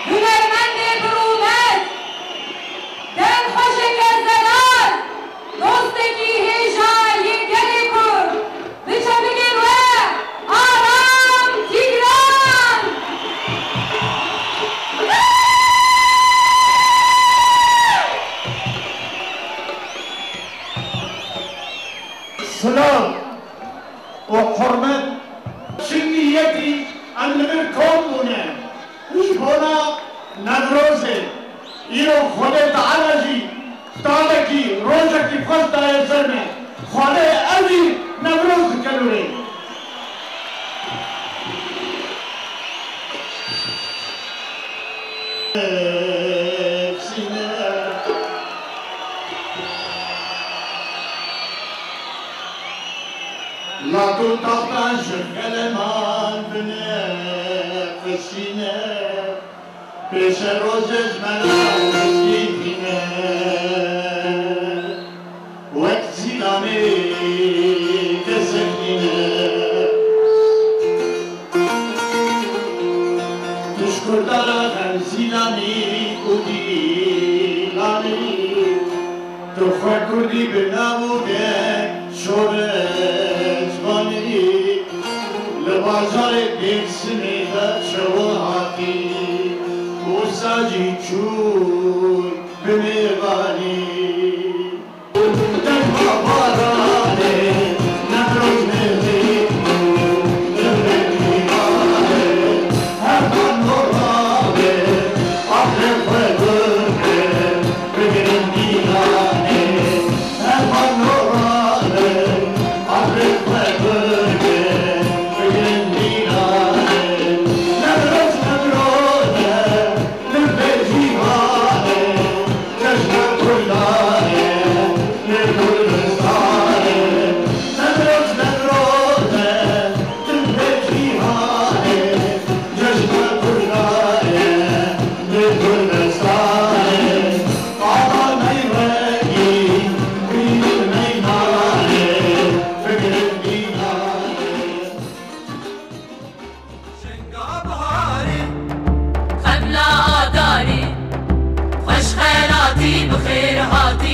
هنرمند برومد دل خوش گزدار دوستگی هیجایی گلی کن بچه بگیر و آرام تیگران سلام و حرمت شنیتی انلمر کامونه شبونا نوروزه ایرو خودت علاجی تالکی روزکی خوش دای زرمه خاله اوی نوروز کلوری لا تو تحتاج كلمان بنفسينا بيش روزج منا وسيدنا وقت زلامي تسكينا تشكر دارا زلامي وديلامي تفكر دي بناموده شورت باني لبازار ديكسني دا شوهاتي وساجي چون بميغاني دفع باراني نبرز مهدي نبرزي مالي هرمان مرابي أخر فدرني بگرن ديناني هرمان مرابي أخر فدرني بگرن ديناني نبرز نبرزي نبرزي مالي جشن كلاني لكل ستاني نبرز نبرزي نبرزي مالي جشن كلاني لكل ستاني طعما نيوكي بين نيناني فكر ديناني شنقا بهاري قبل آداري خوش خيراتي بخير هاتي